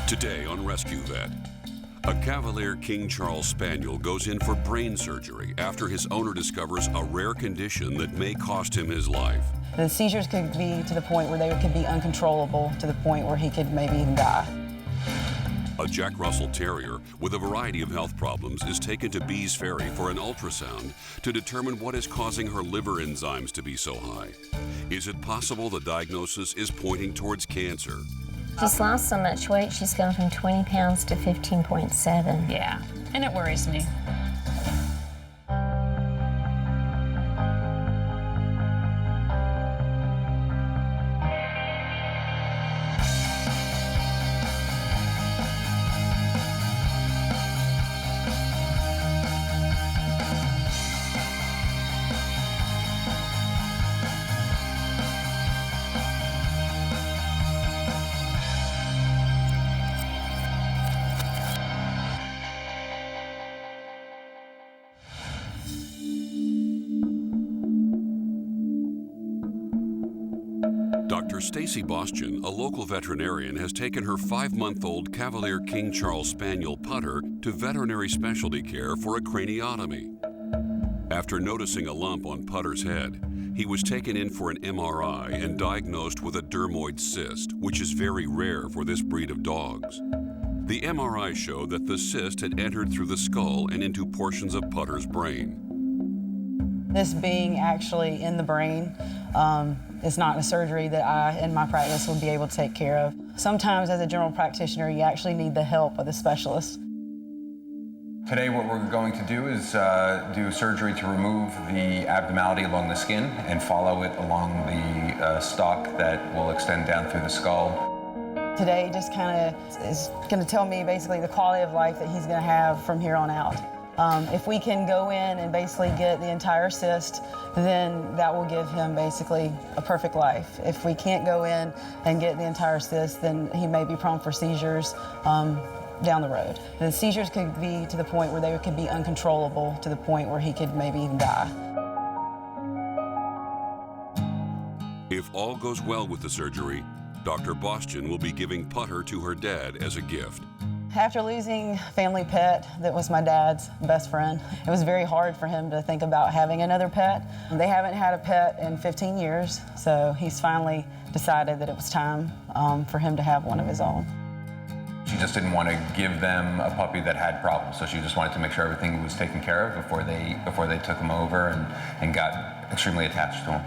Today on Rescue Vet, a Cavalier King Charles Spaniel goes in for brain surgery after his owner discovers a rare condition that may cost him his life. The seizures could be to the point where they could be uncontrollable, to the point where he could maybe even die. A Jack Russell Terrier with a variety of health problems is taken to Bees Ferry for an ultrasound to determine what is causing her liver enzymes to be so high. Is it possible the diagnosis is pointing towards cancer? She's lost so much weight, she's gone from 20 pounds to 15.7. Yeah, and it worries me. Dr. Stacy Bostian, a local veterinarian, has taken her 5-month-old Cavalier King Charles Spaniel putter to veterinary specialty care for a craniotomy. After noticing a lump on Putter's head, he was taken in for an MRI and diagnosed with a dermoid cyst, which is very rare for this breed of dogs. The MRI showed that the cyst had entered through the skull and into portions of Putter's brain. This being actually in the brain is not a surgery that I, in my practice, would be able to take care of. Sometimes as a general practitioner, you actually need the help of a specialist. Today what we're going to do is do surgery to remove the abnormality along the skin and follow it along the stalk that will extend down through the skull. Today just kind of is going to tell me basically the quality of life that he's going to have from here on out. If we can go in and basically get the entire cyst, then that will give him basically a perfect life. If we can't go in and get the entire cyst, then he may be prone for seizures down the road. The seizures could be to the point where they could be uncontrollable, to the point where he could maybe even die. If all goes well with the surgery, Dr. Bostian will be giving Putter to her dad as a gift. After losing a family pet that was my dad's best friend, it was very hard for him to think about having another pet. They haven't had a pet in 15 years, so he's finally decided that it was time for him to have one of his own. She just didn't want to give them a puppy that had problems, so she just wanted to make sure everything was taken care of before they took him over and got extremely attached to him.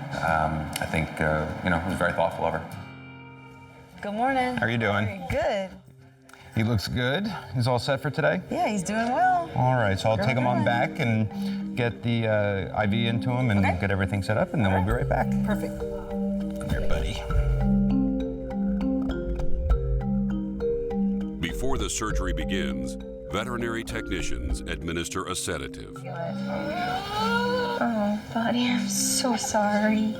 I think it was very thoughtful of her. Good morning. How are you doing? Good. He looks good. He's all set for today? Yeah, he's doing well. All right, so I'll take him on back and get the IV into him and get everything set up, and then we'll be right back. Perfect. Come here, buddy. Before the surgery begins, veterinary technicians administer a sedative. Oh, buddy, I'm so sorry.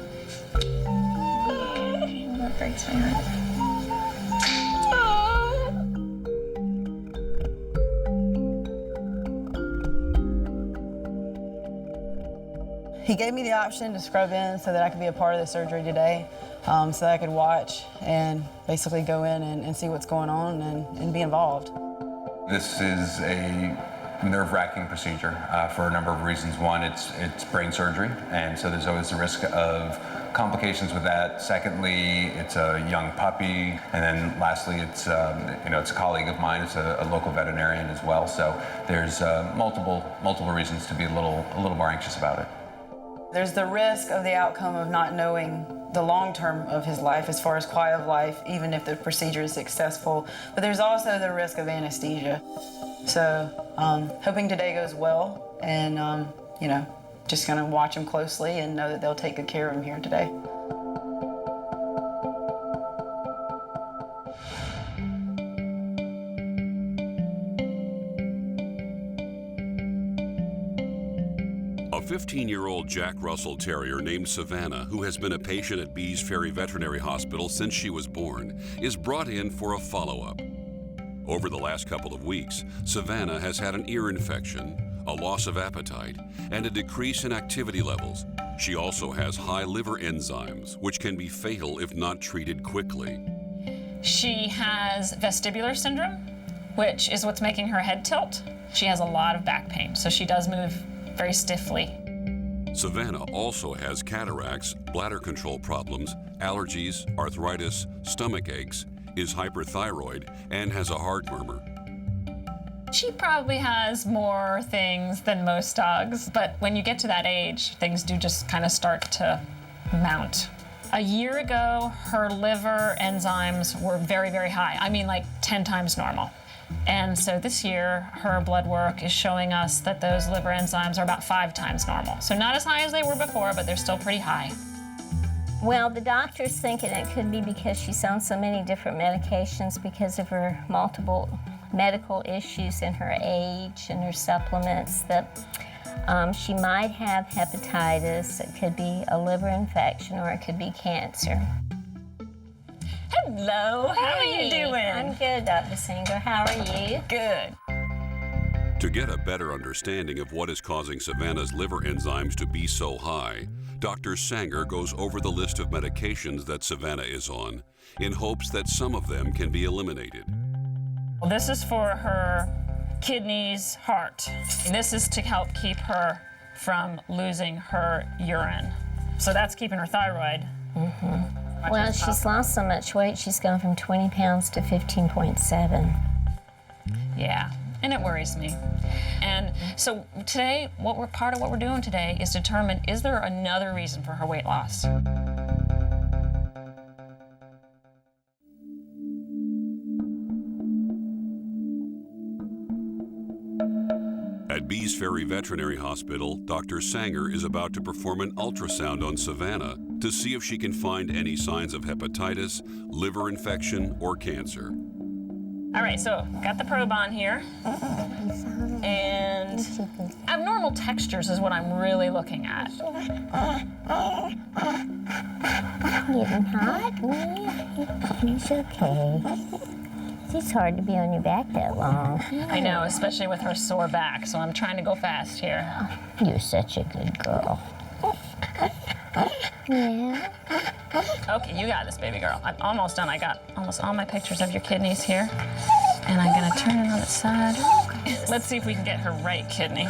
That breaks my heart. He gave me the option to scrub in so that I could be a part of the surgery today, so that I could watch and basically go in and see what's going on and be involved. This is a nerve-wracking procedure for a number of reasons. One, it's brain surgery, and so there's always the risk of complications with that. Secondly, it's a young puppy, and then lastly, it's a colleague of mine. It's a local veterinarian as well. So there's multiple reasons to be a little more anxious about it. There's the risk of the outcome of not knowing the long term of his life as far as quality of life, even if the procedure is successful. But there's also the risk of anesthesia. So hoping today goes well, and just gonna watch him closely and know that they'll take good care of him here today. A 15-year-old Jack Russell Terrier named Savannah, who has been a patient at Bees Ferry Veterinary Hospital since she was born, is brought in for a follow-up. Over the last couple of weeks, Savannah has had an ear infection, a loss of appetite, and a decrease in activity levels. She also has high liver enzymes, which can be fatal if not treated quickly. She has vestibular syndrome, which is what's making her head tilt. She has a lot of back pain, so she does move very stiffly. Savannah also has cataracts, bladder control problems, allergies, arthritis, stomach aches, is hyperthyroid, and has a heart murmur. She probably has more things than most dogs, but when you get to that age, things do just kind of start to mount. A year ago, her liver enzymes were very, very high. I mean, like 10 times normal. And so this year, her blood work is showing us that those liver enzymes are about 5 times normal. So not as high as they were before, but they're still pretty high. Well, the doctor's thinking it could be because she's on so many different medications because of her multiple medical issues and her age and her supplements, that she might have hepatitis. It could be a liver infection, or it could be cancer. Hello, how are you doing? I'm good, Dr. Singer. How are you? Good. To get a better understanding of what is causing Savannah's liver enzymes to be so high, Dr. Sanger goes over the list of medications that Savannah is on in hopes that some of them can be eliminated. Well, this is for her kidneys, heart. And this is to help keep her from losing her urine. So that's keeping her thyroid. Mm-hmm. Well, she's lost so much weight, she's gone from 20 pounds to 15.7. Yeah, and it worries me. And so today, part of what we're doing today is determine, is there another reason for her weight loss? At Bees Ferry Veterinary Hospital, Dr. Sanger is about to perform an ultrasound on Savannah to see if she can find any signs of hepatitis, liver infection, or cancer. All right, so got the probe on here. And abnormal textures is what I'm really looking at. Getting hot? It's okay. It's hard to be on your back that long. I know, especially with her sore back, so I'm trying to go fast here. You're such a good girl. Yeah. Okay, you got this, baby girl. I'm almost done. I got almost all my pictures of your kidneys here. And I'm gonna turn it on its side. Let's see if we can get her right kidney.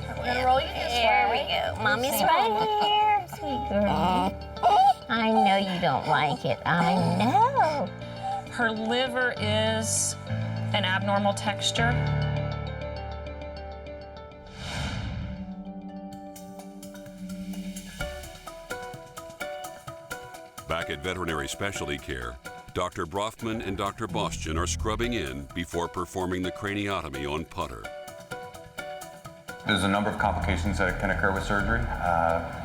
We're gonna roll you this way. There we go. Mommy's right here, sweet girl. I know you don't like it. I know. Her liver is an abnormal texture. Back at Veterinary Specialty Care, Dr. Brofman and Dr. Bostian are scrubbing in before performing the craniotomy on Putter. There's a number of complications that can occur with surgery.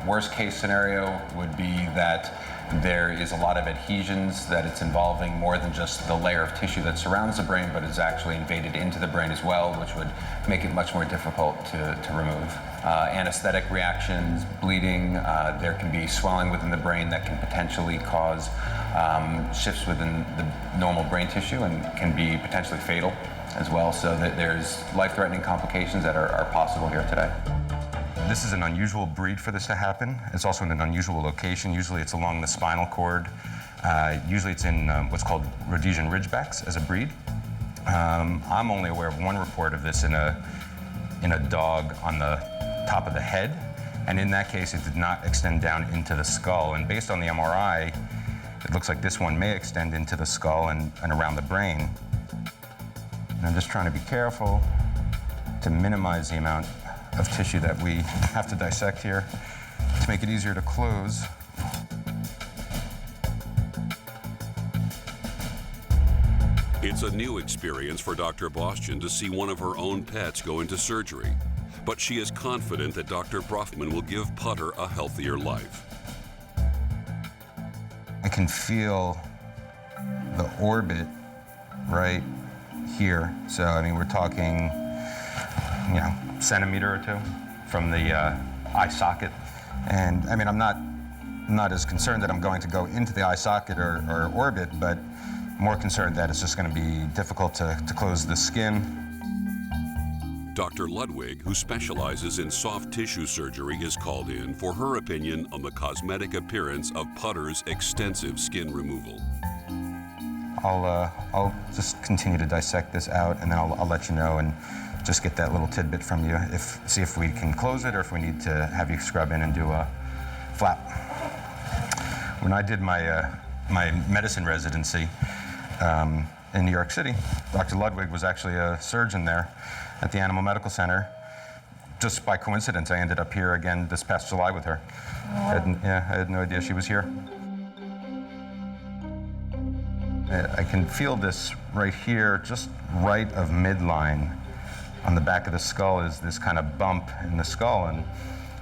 Worst case scenario would be that there is a lot of adhesions, that it's involving more than just the layer of tissue that surrounds the brain, but is actually invaded into the brain as well, which would make it much more difficult to remove. Anesthetic reactions, bleeding, there can be swelling within the brain that can potentially cause shifts within the normal brain tissue and can be potentially fatal as well. So that there's life-threatening complications that are possible here today. This is an unusual breed for this to happen. It's also in an unusual location. Usually it's along the spinal cord. Usually it's in what's called Rhodesian Ridgebacks as a breed. I'm only aware of one report of this in a dog on the top of the head. And in that case, it did not extend down into the skull. And based on the MRI, it looks like this one may extend into the skull and around the brain. And I'm just trying to be careful to minimize the amount of tissue that we have to dissect here to make it easier to close. It's a new experience for Dr. Bostian to see one of her own pets go into surgery, but she is confident that Dr. Brofman will give Putter a healthier life. I can feel the orbit right here. So, I mean, we're talking, centimeter or two from the eye socket. And I mean, I'm not as concerned that I'm going to go into the eye socket or orbit, but more concerned that it's just going to be difficult to close the skin. Dr. Ludwig, who specializes in soft tissue surgery, is called in for her opinion on the cosmetic appearance of Putter's extensive skin removal. I'll just continue to dissect this out, and then I'll let you know and just get that little tidbit from you. See if we can close it or if we need to have you scrub in and do a flap. When I did my medicine residency in New York City, Dr. Ludwig was actually a surgeon there at the Animal Medical Center. Just by coincidence, I ended up here again this past July with her. Wow. I had no idea she was here. I can feel this right here, just right of midline. On the back of the skull is this kind of bump in the skull,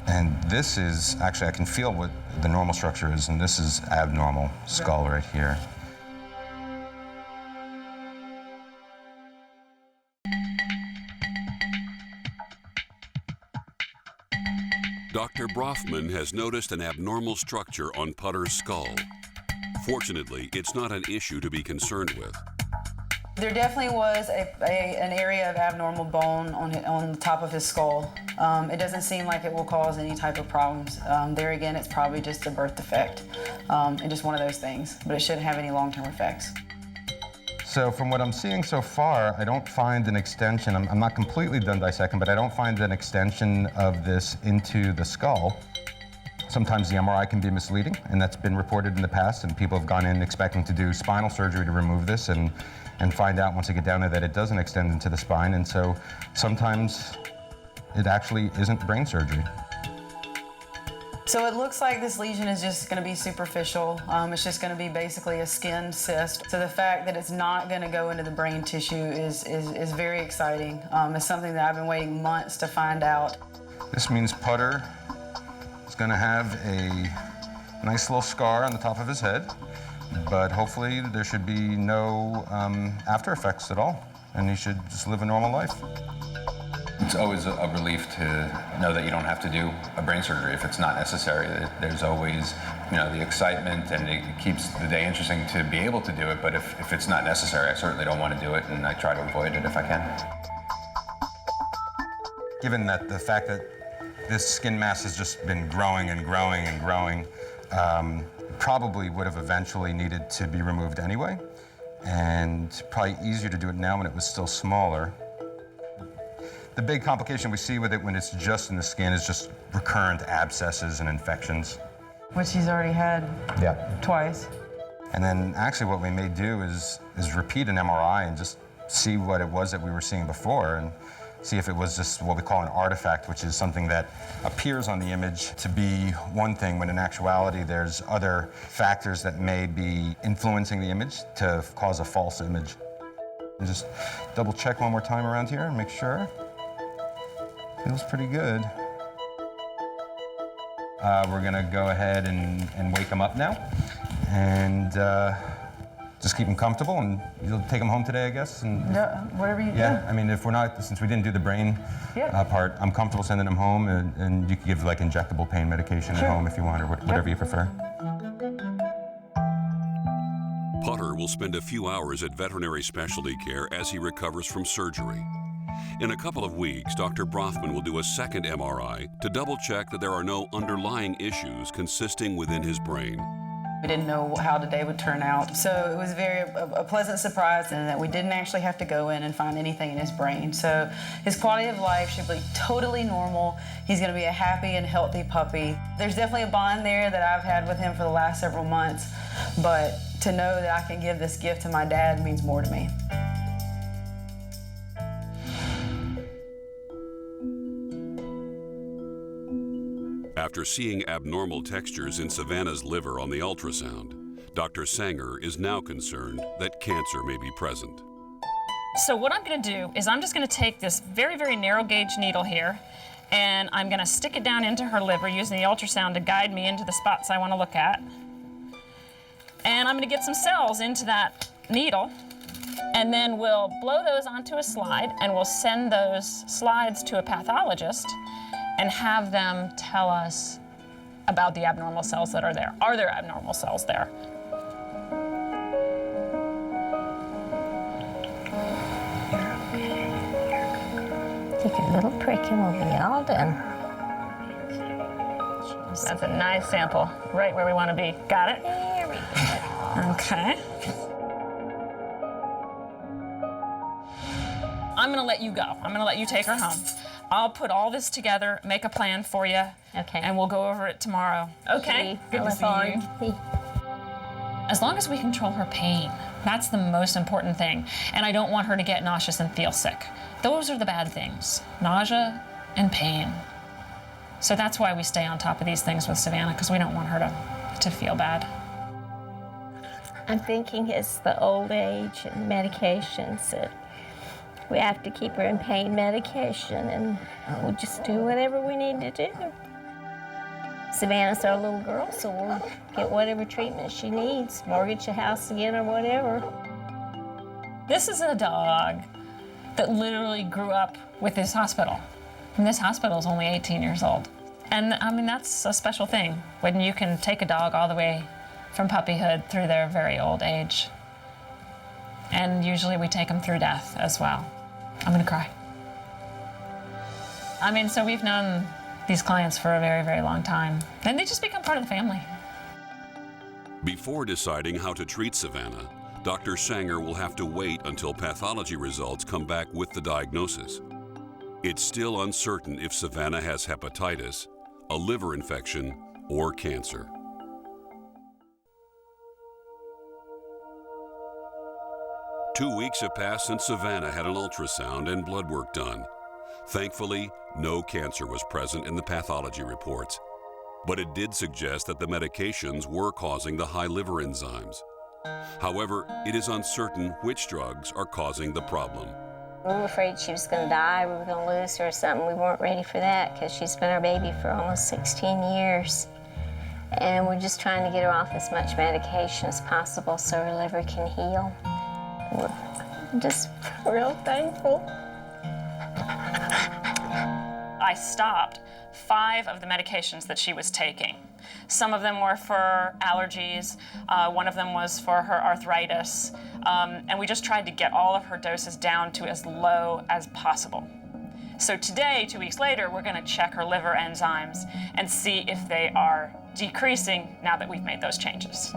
and this is, actually I can feel what the normal structure is, and this is abnormal skull right here. Dr. Brofman has noticed an abnormal structure on Putter's skull. Fortunately, it's not an issue to be concerned with. There definitely was an area of abnormal bone on the top of his skull. It doesn't seem like it will cause any type of problems. There again, it's probably just a birth defect and just one of those things, but it shouldn't have any long-term effects. So from what I'm seeing so far, I don't find an extension. I'm not completely done dissecting, but I don't find an extension of this into the skull. Sometimes the MRI can be misleading, and that's been reported in the past, and people have gone in expecting to do spinal surgery to remove this and find out once they get down there that it doesn't extend into the spine, and so sometimes it actually isn't brain surgery. So it looks like this lesion is just going to be superficial. It's just going to be basically a skin cyst. So the fact that it's not going to go into the brain tissue is very exciting. It's something that I've been waiting months to find out. This means Putter is going to have a nice little scar on the top of his head, but hopefully there should be no after effects at all, and he should just live a normal life. It's always a relief to know that you don't have to do a brain surgery if it's not necessary. There's always, the excitement, and it keeps the day interesting to be able to do it, but if it's not necessary, I certainly don't want to do it, and I try to avoid it if I can. Given that the fact that this skin mass has just been growing and growing and growing, probably would have eventually needed to be removed anyway, and probably easier to do it now when it was still smaller. The big complication we see with it when it's just in the skin is just recurrent abscesses and infections. Which he's already had twice. And then actually what we may do is repeat an MRI and just see what it was that we were seeing before, and see if it was just what we call an artifact, which is something that appears on the image to be one thing, when in actuality there's other factors that may be influencing the image to cause a false image. And just double check one more time around here and make sure. Feels pretty good. We're gonna go ahead and wake him up now, and just keep him comfortable, and you'll take him home today, I guess. And whatever you do. Yeah, I mean, if we're not, since we didn't do the brain part, I'm comfortable sending him home, and you can give like injectable pain medication at home if you want, or whatever you prefer. Putter will spend a few hours at veterinary specialty care as he recovers from surgery. In a couple of weeks, Dr. Brofman will do a second MRI to double-check that there are no underlying issues consisting within his brain. We didn't know how today would turn out, so it was a pleasant surprise in that we didn't actually have to go in and find anything in his brain. So his quality of life should be totally normal. He's going to be a happy and healthy puppy. There's definitely a bond there that I've had with him for the last several months, but to know that I can give this gift to my dad means more to me. After seeing abnormal textures in Savannah's liver on the ultrasound, Dr. Sanger is now concerned that cancer may be present. So what I'm going to do is I'm just going to take this very, very narrow gauge needle here, and I'm going to stick it down into her liver using the ultrasound to guide me into the spots I want to look at. And I'm going to get some cells into that needle, and then we'll blow those onto a slide, and we'll send those slides to a pathologist and have them tell us about the abnormal cells that are there. Are there abnormal cells there? Take a little prick and we'll be all done. That's a nice sample, right where we want to be. Got it? There we go. Okay. I'm gonna let you go. I'm gonna let you take her home. I'll put all this together, make a plan for you, Okay. and we'll go over it tomorrow. Okay? Good to see you. As long as we control her pain, that's the most important thing. And I don't want her to get nauseous and feel sick. Those are the bad things, nausea and pain. So that's why we stay on top of these things with Savannah, because we don't want her to feel bad. I'm thinking it's the old age and medications that we have to keep her in pain medication, and we'll just do whatever we need to do. Savannah's our little girl, so we'll get whatever treatment she needs, mortgage a house again or whatever. This is a dog that literally grew up with this hospital. And this hospital is only 18 years old. And I mean, that's a special thing when you can take a dog all the way from puppyhood through their very old age. And usually we take them through death as well. I'm gonna cry. I mean, so we've known these clients for a very, very long time, and they just become part of the family. Before deciding how to treat Savannah, Dr. Sanger will have to wait until pathology results come back with the diagnosis. It's still uncertain if Savannah has hepatitis, a liver infection, or cancer. Two weeks have passed since Savannah had an ultrasound and blood work done. Thankfully, no cancer was present in the pathology reports, but it did suggest that the medications were causing the high liver enzymes. However, it is uncertain which drugs are causing the problem. We were afraid she was going to die, we were going to lose her or something. We weren't ready for that because she's been our baby for almost 16 years. And we're just trying to get her off as much medication as possible so her liver can heal. We're just real thankful. I stopped 5 of the medications that she was taking. Some of them were for allergies, one of them was for her arthritis, and we just tried to get all of her doses down to as low as possible. So today, 2 weeks later, we're gonna check her liver enzymes and see if they are decreasing now that we've made those changes.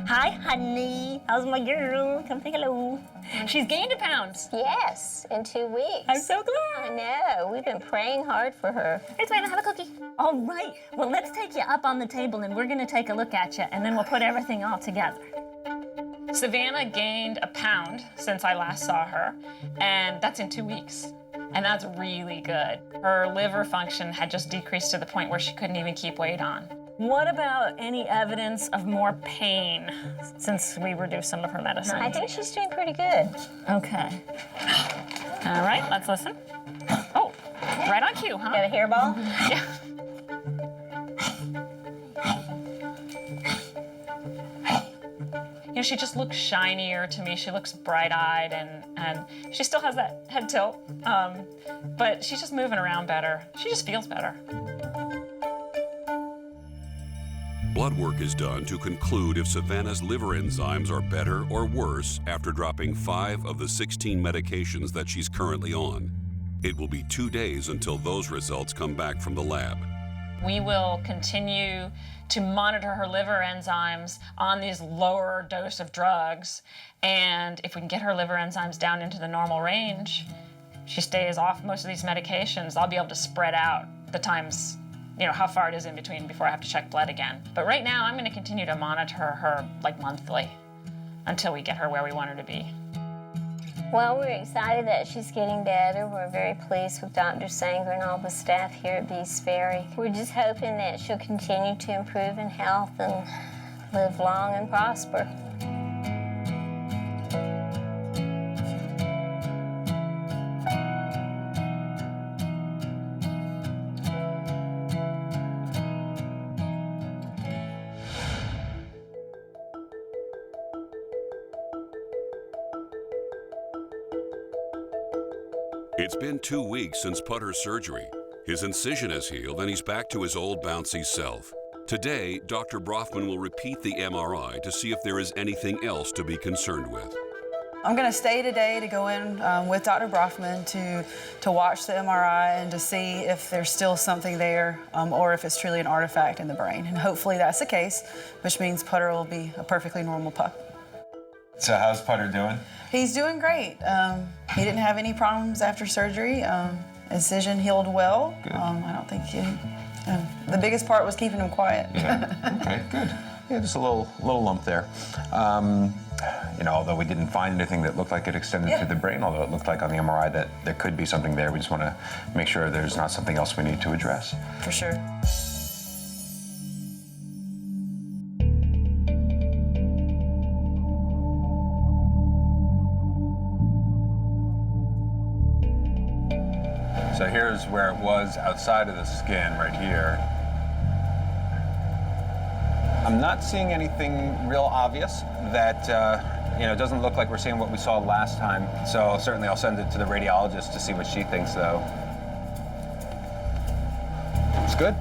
Hi, honey. How's my girl? Come say hello. She's gained a pound. Yes, in 2 weeks. I'm so glad. I know. We've been praying hard for her. Here's Savannah, have a cookie. All right, well, let's take you up on the table and we're gonna take a look at you and then we'll put everything all together. Savannah gained a pound since I last saw her, and that's in 2 weeks. And that's really good. Her liver function had just decreased to the point where she couldn't even keep weight on. What about any evidence of more pain since we reduced some of her medicine? I think she's doing pretty good. Okay. All right, let's listen. Oh, right on cue, huh? Got a hairball? Yeah. You know, she just looks shinier to me. She looks bright-eyed, and she still has that head tilt, but she's just moving around better. She just feels better. Blood work is done to conclude if Savannah's liver enzymes are better or worse after dropping 5 of the 16 medications that she's currently on. It will be 2 days until those results come back from the lab. We will continue to monitor her liver enzymes on these lower dose of drugs, and if we can get her liver enzymes down into the normal range, she stays off most of these medications, I'll be able to spread out the times, you know, how far it is in between before I have to check blood again. But right now, I'm gonna continue to monitor her like monthly until we get her where we want her to be. Well, we're excited that she's getting better. We're very pleased with Dr. Sanger and all the staff here at Beast Ferry. We're just hoping that she'll continue to improve in health and live long and prosper. It's been 2 weeks since Putter's surgery. His incision has healed and he's back to his old bouncy self. Today, Dr. Brofman will repeat the MRI to see if there is anything else to be concerned with. I'm going to stay today to go in with Dr. Brofman to watch the MRI and to see if there's still something there or if it's truly an artifact in the brain. And hopefully that's the case, which means Putter will be a perfectly normal pup. So how's Putter doing? He's doing great. He didn't have any problems after surgery. Incision healed well. Good. I don't think the biggest part was keeping him quiet. Yeah. Okay, good. Yeah, just a little lump there. You know, although we didn't find anything that looked like it extended to the brain, although it looked like on the MRI that there could be something there, we just want to make sure there's not something else we need to address. For sure. So here's where it was outside of the skin, right here. I'm not seeing anything real obvious that, you know, it doesn't look like we're seeing what we saw last time. So certainly I'll send it to the radiologist to see what she thinks, though. It's good.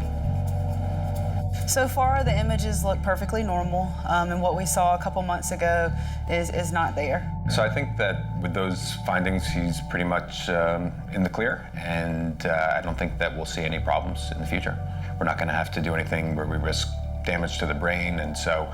So far, the images look perfectly normal, and what we saw a couple months ago is not there. So I think that with those findings, he's pretty much in the clear, and I don't think that we'll see any problems in the future. We're not going to have to do anything where we risk damage to the brain, and so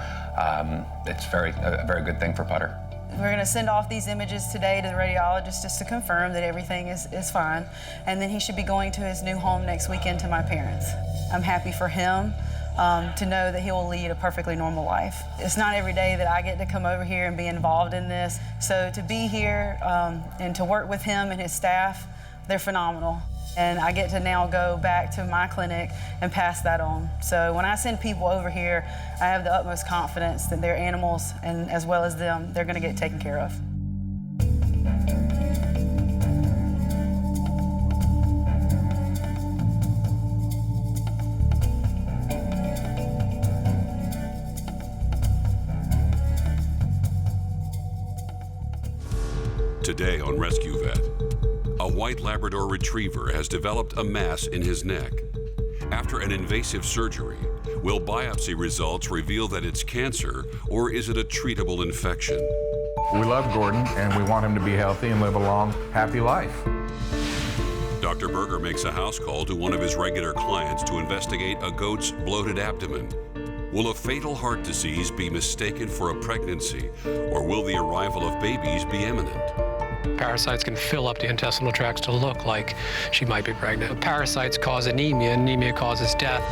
it's a very good thing for Putter. We're going to send off these images today to the radiologist just to confirm that everything is fine, and then he should be going to his new home next weekend to my parents. I'm happy for him to know that he will lead a perfectly normal life. It's not every day that I get to come over here and be involved in this, so to be here and to work with him and his staff, they're phenomenal. And I get to now go back to my clinic and pass that on. So when I send people over here, I have the utmost confidence that their animals, and as well as them, they're going to get taken care of. Today on Rescue Vet, a white Labrador retriever has developed a mass in his neck. After an invasive surgery, will biopsy results reveal that it's cancer, or is it a treatable infection? We love Gordon, and we want him to be healthy and live a long, happy life. Dr. Berger makes a house call to one of his regular clients to investigate a goat's bloated abdomen. Will a fatal heart disease be mistaken for a pregnancy, or will the arrival of babies be imminent? Parasites can fill up the intestinal tracts to look like she might be pregnant. Parasites cause anemia, and anemia causes death.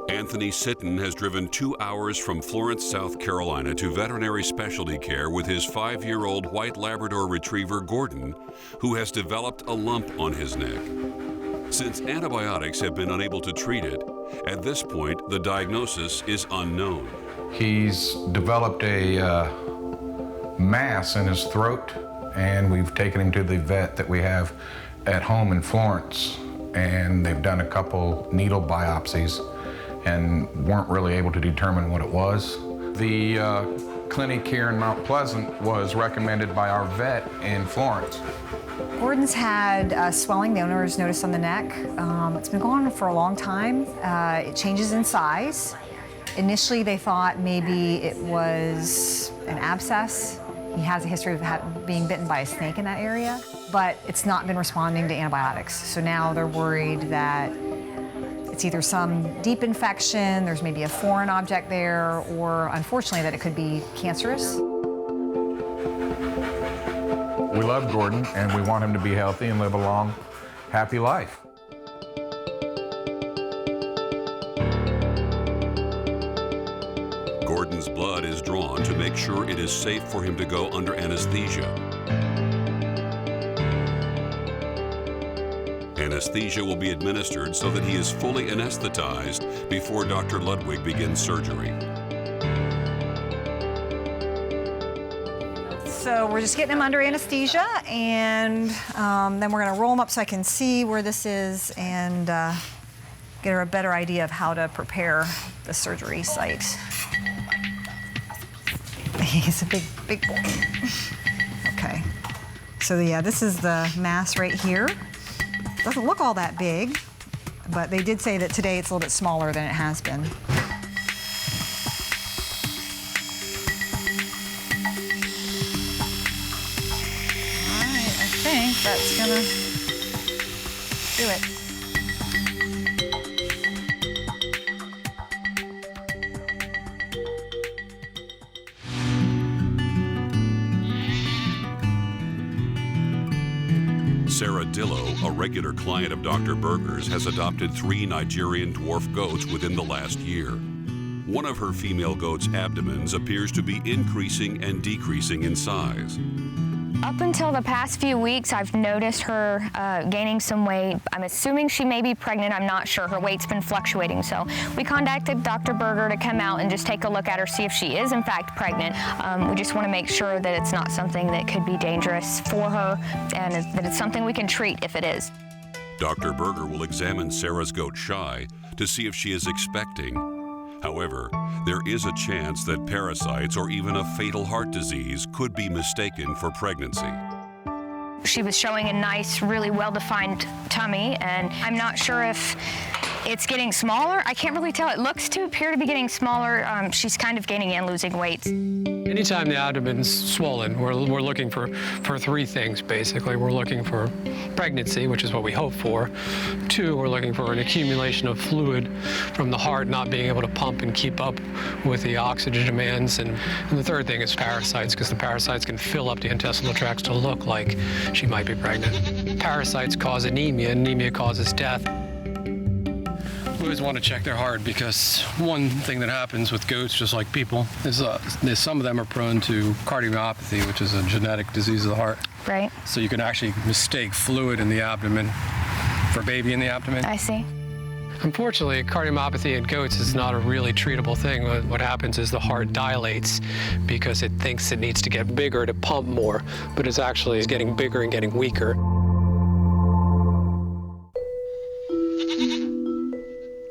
Anthony Sitton has driven 2 hours from Florence, South Carolina to veterinary specialty care with his 5-year-old white Labrador retriever, Gordon, who has developed a lump on his neck. Since antibiotics have been unable to treat it, at this point, the diagnosis is unknown. He's developed a mass in his throat, and we've taken him to the vet that we have at home in Florence, and they've done a couple needle biopsies and weren't really able to determine what it was. The clinic here in Mount Pleasant was recommended by our vet in Florence. Gordon's had swelling, the owner's noticed on the neck. It's been going on for a long time. It changes in size. Initially, they thought maybe it was an abscess. He has a history of being bitten by a snake in that area, but it's not been responding to antibiotics. So now they're worried that it's either some deep infection, there's maybe a foreign object there, or unfortunately that it could be cancerous. We love Gordon, and we want him to be healthy and live a long, happy life. Gordon's blood is drawn to make sure it is safe for him to go under anesthesia. Anesthesia will be administered so that he is fully anesthetized before Dr. Ludwig begins surgery. So we're just getting him under anesthesia, and then we're gonna roll him up so I can see where this is, and get her a better idea of how to prepare the surgery site. He's a big boy. Okay. So yeah, this is the mass right here. Doesn't look all that big, but they did say that today it's a little bit smaller than it has been. All right, I think that's gonna do it. Sarah Dillo, a regular client of Dr. Berger's, has adopted 3 Nigerian dwarf goats within the last year. One of her female goats' abdomens appears to be increasing and decreasing in size. Up until the past few weeks, I've noticed her gaining some weight. I'm assuming she may be pregnant. I'm not sure. Her weight's been fluctuating. So we contacted Dr. Berger to come out and just take a look at her, see if she is in fact pregnant. We just want to make sure that it's not something that could be dangerous for her and that it's something we can treat if it is. Dr. Berger will examine Sarah's goat Shai to see if she is expecting. However, there is a chance that parasites or even a fatal heart disease could be mistaken for pregnancy. She was showing a nice, really well-defined tummy, and I'm not sure if it's getting smaller. I can't really tell. It looks to appear to be getting smaller. She's kind of gaining and losing weight. Anytime the abdomen's swollen, we're looking for 3 things, basically. We're looking for pregnancy, which is what we hope for. 2, we're looking for an accumulation of fluid from the heart not being able to pump and keep up with the oxygen demands. And the 3rd thing is parasites, because the parasites can fill up the intestinal tracts to look like she might be pregnant. Parasites cause anemia, and anemia causes death. We always want to check their heart because one thing that happens with goats, just like people, is some of them are prone to cardiomyopathy, which is a genetic disease of the heart. Right. So you can actually mistake fluid in the abdomen for baby in the abdomen. I see. Unfortunately, cardiomyopathy in goats is not a really treatable thing. What happens is the heart dilates because it thinks it needs to get bigger to pump more, but it's actually getting bigger and getting weaker.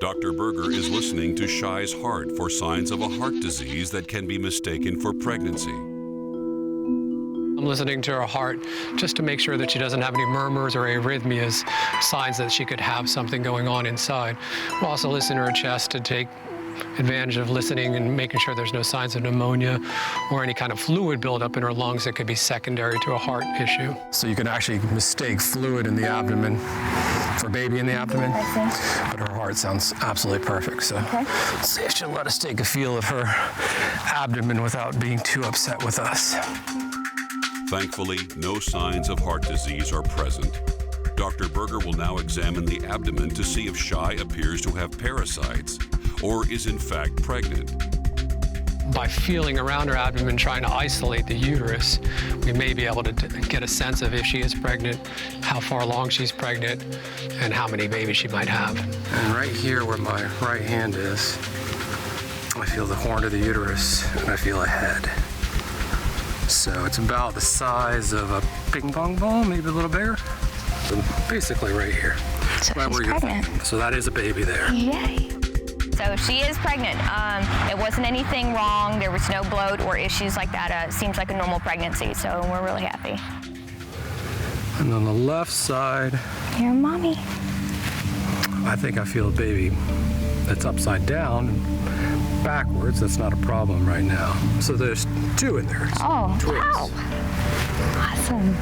Dr. Berger is listening to Shai's heart for signs of a heart disease that can be mistaken for pregnancy. I'm listening to her heart just to make sure that she doesn't have any murmurs or arrhythmias, signs that she could have something going on inside. We'll also listen to her chest to take advantage of listening and making sure there's no signs of pneumonia or any kind of fluid buildup in her lungs that could be secondary to a heart issue. So you can actually mistake fluid in the abdomen for baby in the abdomen. I see. But her heart sounds absolutely perfect. So let's see if she'll let us take a feel of her abdomen without being too upset with us. Thankfully, no signs of heart disease are present. Dr. Berger will now examine the abdomen to see if Shai appears to have parasites or is in fact pregnant. By feeling around her abdomen, trying to isolate the uterus, we may be able to get a sense of if she is pregnant, how far along she's pregnant, and how many babies she might have. And right here where my right hand is, I feel the horn of the uterus, and I feel a head. So it's about the size of a ping pong ball, maybe a little bigger. So basically right here. So right she's where you're pregnant. thinking. So that is a baby there. Yay. So she is pregnant. It wasn't anything wrong. There was no bloat or issues like that. It seems like a normal pregnancy, so we're really happy. And on the left side, Here, Mommy. I think I feel a baby that's upside down and backwards. That's not a problem right now. So there's 2 in there. Oh, twins. wow. Awesome.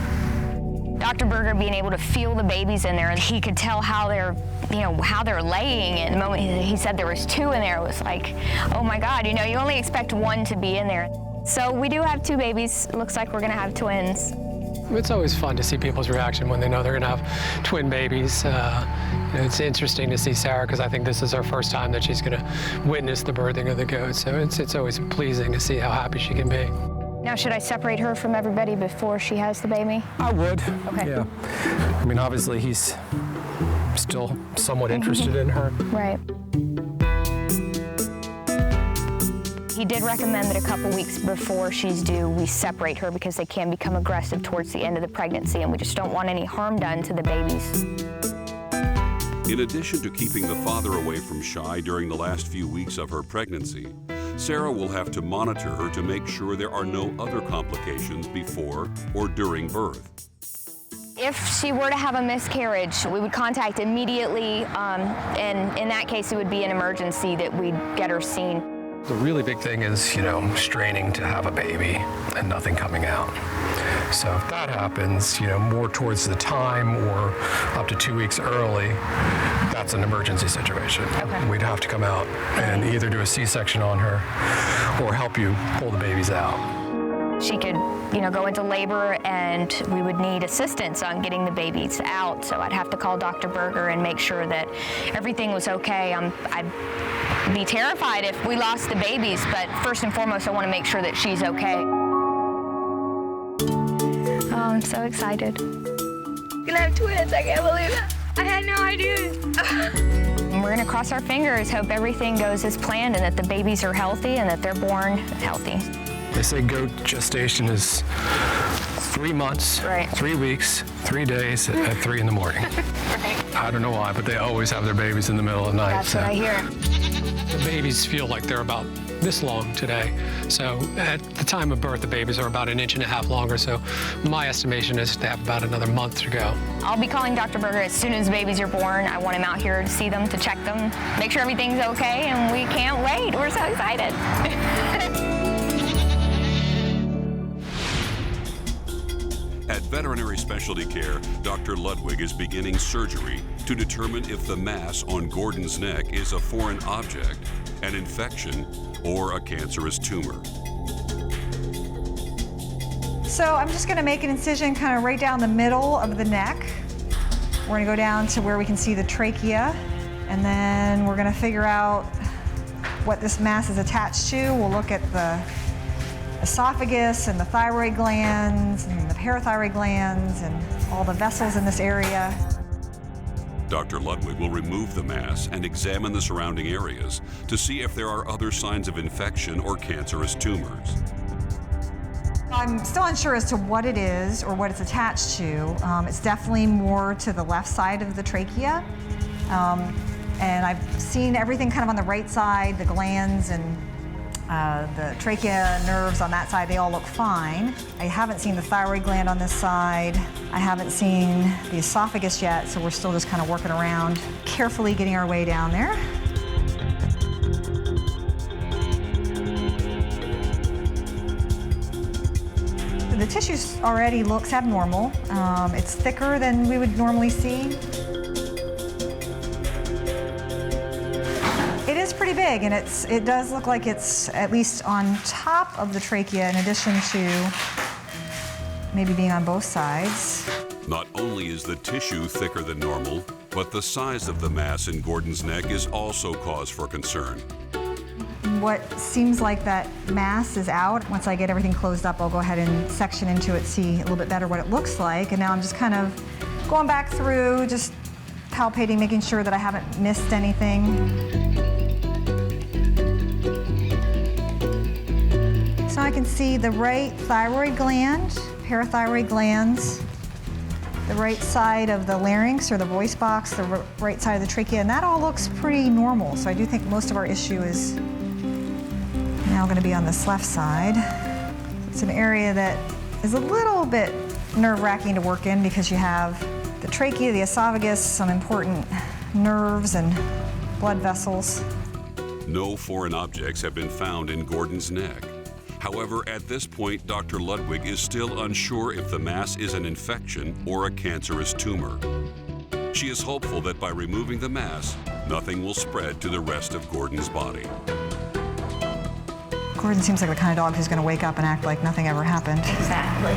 Dr. Berger being able to feel the babies in there, and he could tell how they're, how they're laying. And the moment he said there was 2 in there, it was like, oh my God, you only expect 1 to be in there. So we do have 2 babies. Looks like we're gonna have twins. It's always fun to see people's reaction when they know they're gonna have twin babies. It's interesting to see Sarah because I think this is her first time that she's gonna witness the birthing of the goat. So it's always pleasing to see how happy she can be. Now, should I separate her from everybody before she has the baby? I would. Okay. Yeah. I mean, obviously he's still somewhat interested in her. Right. He did recommend that a couple weeks before she's due, we separate her because they can become aggressive towards the end of the pregnancy, and we just don't want any harm done to the babies. In addition to keeping the father away from Shai during the last few weeks of her pregnancy, Sarah will have to monitor her to make sure there are no other complications before or during birth. If she were to have a miscarriage, we would contact immediately, and in that case, it would be an emergency that we'd get her seen. The really big thing is, straining to have a baby and nothing coming out. So if that happens, more towards the time or up to 2 weeks early, that's an emergency situation. Okay. We'd have to come out and either do a C-section on her or help you pull the babies out. She could, go into labor, and we would need assistance on getting the babies out. So I'd have to call Dr. Berger and make sure that everything was okay. I'd be terrified if we lost the babies, but first and foremost, I want to make sure that she's okay. Oh, I'm so excited. Gonna have twins, I can't believe it. I had no idea. We're gonna cross our fingers, hope everything goes as planned and that the babies are healthy and that they're born healthy. They say goat gestation is 3 months, Right. 3 weeks, 3 days at 3 in the morning. Right. I don't know why, but they always have their babies in the middle of the night. That's what I hear. The babies feel like they're about this long today. So at the time of birth, the babies are about 1.5 inches longer. So my estimation is they have about another month to go. I'll be calling Dr. Berger as soon as the babies are born. I want him out here to see them, to check them, make sure everything's okay, and we can't wait. We're so excited. At Veterinary Specialty Care, Dr. Ludwig is beginning surgery to determine if the mass on Gordon's neck is a foreign object, an infection, or a cancerous tumor. So I'm just going to make an incision kind of right down the middle of the neck. We're going to go down to where we can see the trachea, and then we're going to figure out what this mass is attached to. We'll look at the esophagus and the thyroid glands and the parathyroid glands and all the vessels in this area. Dr. Ludwig will remove the mass and examine the surrounding areas to see if there are other signs of infection or cancerous tumors. I'm still unsure as to what it is or what it's attached to. It's definitely more to the left side of the trachea. And I've seen everything kind of on the right side, the glands and the trachea nerves on that side, they all look fine. I haven't seen the thyroid gland on this side. I haven't seen the esophagus yet, so we're still just kind of working around, carefully getting our way down there. The tissue already looks abnormal. It's thicker than we would normally see. It is pretty big, and it does look like it's at least on top of the trachea in addition to maybe being on both sides. Not only is the tissue thicker than normal, but the size of the mass in Gordon's neck is also cause for concern. What seems like that mass is out. Once I get everything closed up, I'll go ahead and section into it, see a little bit better what it looks like. And now I'm just kind of going back through, just palpating, making sure that I haven't missed anything. So I can see the right thyroid gland, parathyroid glands, the right side of the larynx or the voice box, the right side of the trachea, and that all looks pretty normal. So I do think most of our issue is now going to be on this left side. It's an area that is a little bit nerve-wracking to work in because you have the trachea, the esophagus, some important nerves and blood vessels. No foreign objects have been found in Gordon's neck. However, at this point, Dr. Ludwig is still unsure if the mass is an infection or a cancerous tumor. She is hopeful that by removing the mass, nothing will spread to the rest of Gordon's body. Gordon seems like the kind of dog who's going to wake up and act like nothing ever happened. Exactly.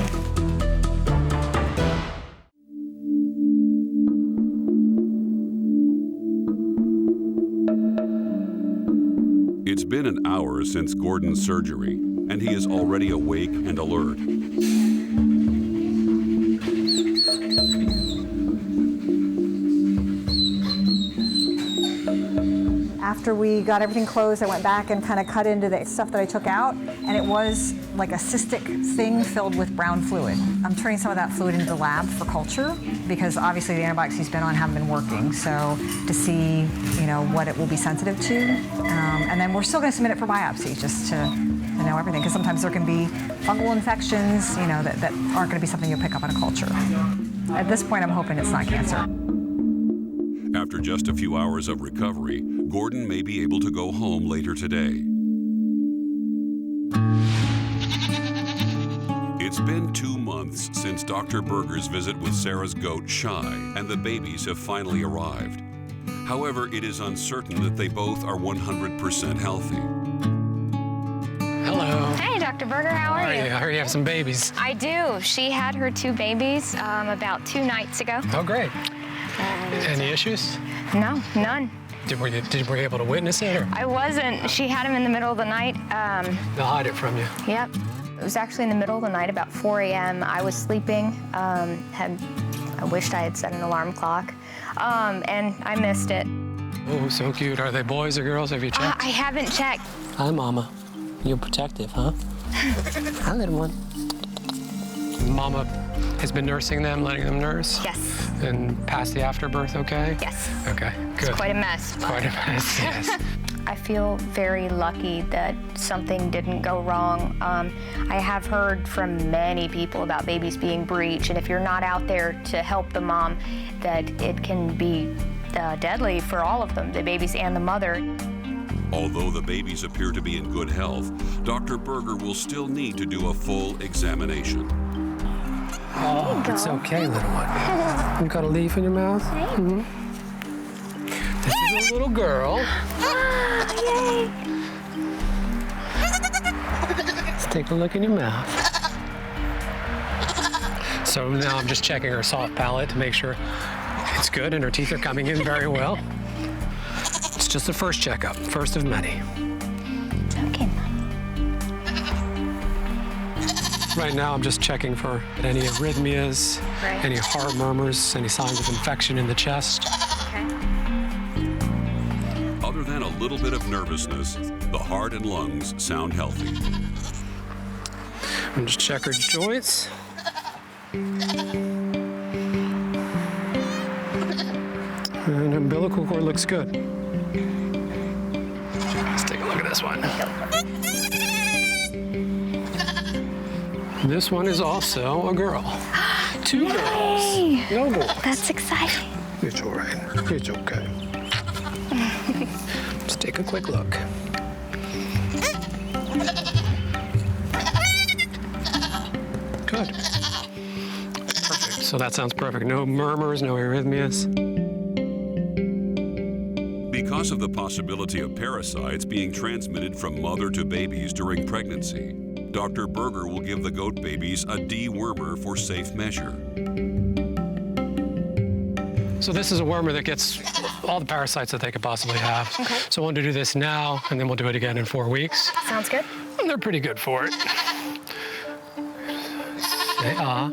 It's been an hour since Gordon's surgery, and he is already awake and alert. After we got everything closed, I went back and kind of cut into the stuff that I took out, and it was like a cystic thing filled with brown fluid. I'm turning some of that fluid into the lab for culture because obviously the antibiotics he's been on haven't been working. So to see, what it will be sensitive to, and then we're still going to submit it for biopsy just to know everything, because sometimes there can be fungal infections, that aren't going to be something you'll pick up on a culture. At this point, I'm hoping it's not cancer. After just a few hours of recovery, Gordon may be able to go home later today. It's been 2 months since Dr. Berger's visit with Sarah's goat, Shai, and the babies have finally arrived. However, it is uncertain that they both are 100% healthy. Hello. Hey, Dr. Berger, how are you? I heard you have some babies. I do. She had her 2 babies about 2 nights ago. Oh, great. Any issues? No, none. Were you able to witness it? Or? I wasn't. She had him in the middle of the night. They'll hide it from you. Yep. It was actually in the middle of the night, about 4 a.m. I was sleeping. I wished I had set an alarm clock, and I missed it. Oh, so cute. Are they boys or girls? Have you checked? I haven't checked. Hi, Mama. You're protective, huh? Hi, little one. Mama has been nursing them, letting them nurse? Yes. And past the afterbirth, okay? Yes. Okay, good. It's quite a mess. Quite a mess, yes. I feel very lucky that something didn't go wrong. I have heard from many people about babies being breech, and if you're not out there to help the mom, that it can be deadly for all of them, the babies and the mother. Although the babies appear to be in good health, Dr. Berger will still need to do a full examination. Oh, it's okay, little one. You got a leaf in your mouth? Mm-hmm. This is a little girl. Yay! Let's take a look in your mouth. So now I'm just checking her soft palate to make sure it's good and her teeth are coming in very well. It's just the first checkup, first of many. Okay, Mom. Right now I'm just checking for any arrhythmias, Right. any heart murmurs, any signs of infection in the chest. Okay. Other than a little bit of nervousness, the heart and lungs sound healthy. And just check her joints. And umbilical cord looks good. Let's take a look at this one. This one is also a girl. 2 girls. No boys. That's exciting. It's all right. It's okay. Let's take a quick look. Good. Perfect. So that sounds perfect. No murmurs, no arrhythmias. Because of the possibility of parasites being transmitted from mother to babies during pregnancy, Dr. Berger will give the goat babies a dewormer for safe measure. So this is a wormer that gets all the parasites that they could possibly have. Okay. So I want to do this now, and then we'll do it again in 4 weeks. Sounds good. And they're pretty good for it. Say ah.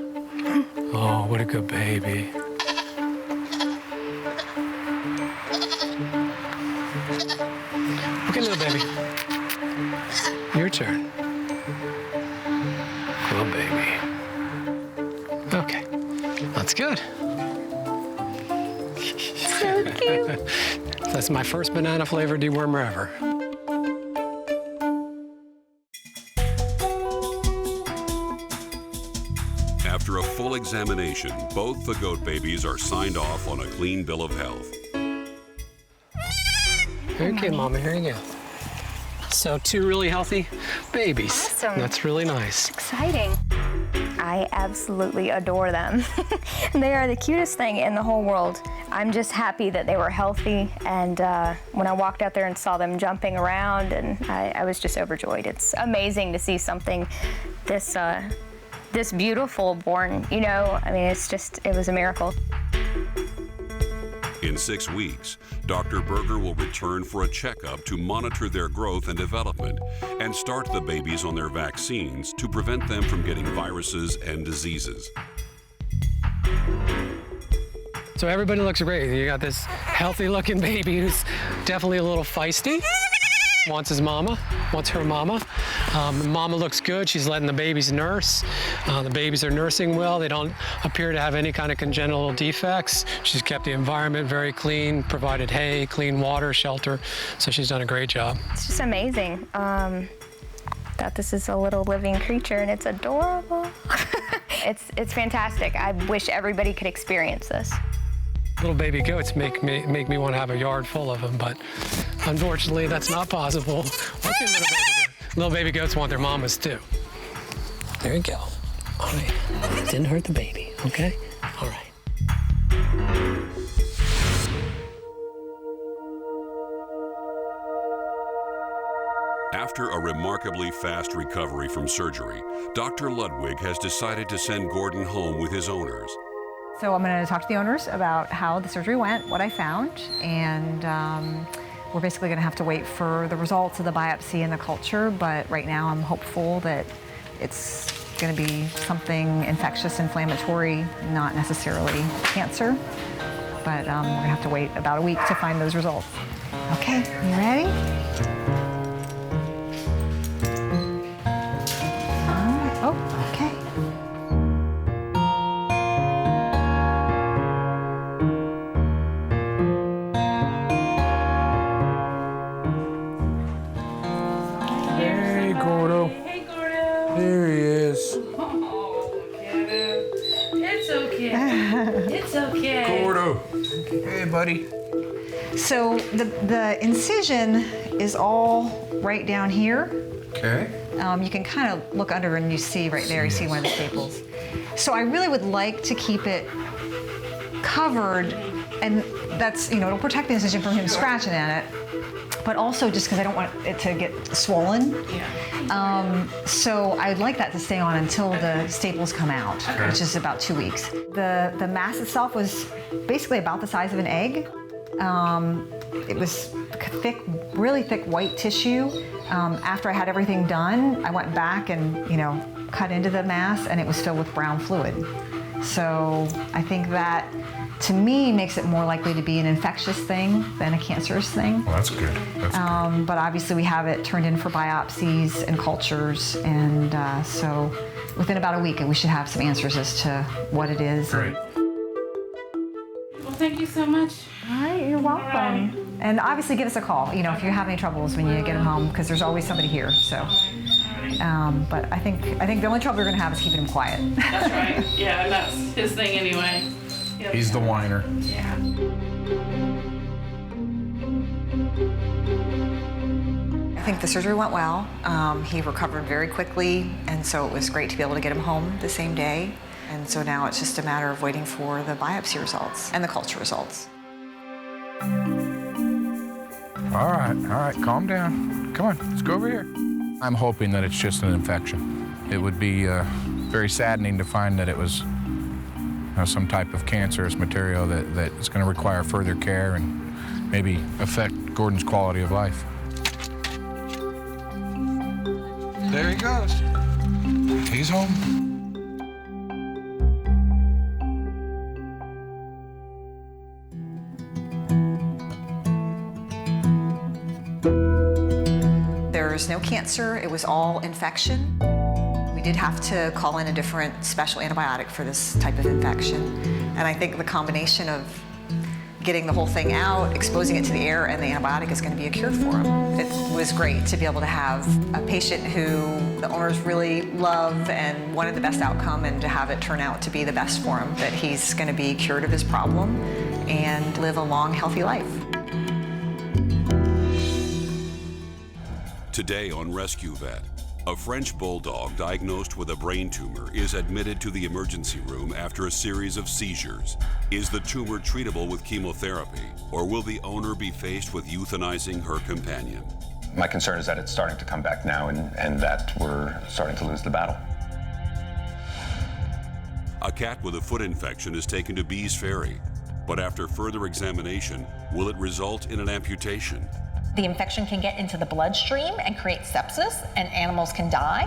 Oh, what a good baby. Okay, little baby. Your turn. Good baby. Okay, that's good. So cute. That's my first banana flavored dewormer ever. After a full examination, both the goat babies are signed off on a clean bill of health. Okay, Mama, here you go. So 2 really healthy babies. Awesome. That's really nice. Exciting. I absolutely adore them. They are the cutest thing in the whole world. I'm just happy that they were healthy, and when I walked out there and saw them jumping around, and I was just overjoyed. It's amazing to see something this beautiful born, I mean, it was a miracle. In 6 weeks, Dr. Berger will return for a checkup to monitor their growth and development and start the babies on their vaccines to prevent them from getting viruses and diseases. So everybody looks great. You got this healthy-looking baby who's definitely a little feisty. Wants his mama, wants her mama. Mama looks good. She's letting the babies nurse. The babies are nursing well. They don't appear to have any kind of congenital defects. She's kept the environment very clean, provided hay, clean water, shelter. So she's done a great job. It's just amazing that this is a little living creature, and it's adorable. It's fantastic. I wish everybody could experience this. Little baby goats make me want to have a yard full of them, but unfortunately that's not possible. Little baby goats want their mamas too. There you go. All right. Didn't hurt the baby, okay? All right. After a remarkably fast recovery from surgery, Dr. Ludwig has decided to send Gordon home with his owners. So I'm going to talk to the owners about how the surgery went, what I found, and we're basically going to have to wait for the results of the biopsy and the culture, but right now I'm hopeful that it's going to be something infectious, inflammatory, not necessarily cancer, but we're going to have to wait about a week to find those results. Okay, you ready? Oh, okay. Hey, Gordo. Hey, Gordo. There he is. Oh, Kevin. It's okay. It's okay. Gordo. Hey, buddy. So the incision is all right down here. Okay. You can kind of look under and you see right there, you see one of the staples. So I really would like to keep it covered, and that's, you know, it'll protect the incision from him scratching at it, but also just because I don't want it to get swollen. So I'd like that to stay on until the staples come out, which is about 2 weeks. The mass itself was basically about the size of an egg. It was thick, really thick white tissue. After I had everything done, I went back and, you know, cut into the mass, and it was filled with brown fluid. So I think that, to me, makes it more likely to be an infectious thing than a cancerous thing. Well, that's good. That's good. But obviously we have it turned in for biopsies and cultures, and so within about a week we should have some answers as to what it is. Great. Well, thank you so much. All right, you're welcome. Bye. And obviously give us a call, you know, if you have any troubles when you get him home, because there's always somebody here, so. But I think the only trouble we're gonna have is keeping him quiet. That's right. Yeah, and that's his thing anyway. He's the whiner. Yeah. I think the surgery went well. He recovered very quickly, and so it was great to be able to get him home the same day. And so now it's just a matter of waiting for the biopsy results and the culture results. All right, calm down. Come on, let's go over here. I'm hoping that it's just an infection. It would be very saddening to find that it was some type of cancerous material that is going to require further care and maybe affect Gordon's quality of life. There he goes. He's home. There's no cancer, it was all infection. We did have to call in a different special antibiotic for this type of infection. And I think the combination of getting the whole thing out, exposing it to the air, and the antibiotic is going to be a cure for him. It was great to be able to have a patient who the owners really love and wanted the best outcome, and to have it turn out to be the best for him, that he's going to be cured of his problem and live a long, healthy life. Today on Rescue Vet, a French bulldog diagnosed with a brain tumor is admitted to the emergency room after a series of seizures. Is the tumor treatable with chemotherapy, or will the owner be faced with euthanizing her companion? My concern is that it's starting to come back now, and that we're starting to lose the battle. A cat with a foot infection is taken to Bees Ferry, but after further examination, will it result in an amputation? The infection can get into the bloodstream and create sepsis, and animals can die.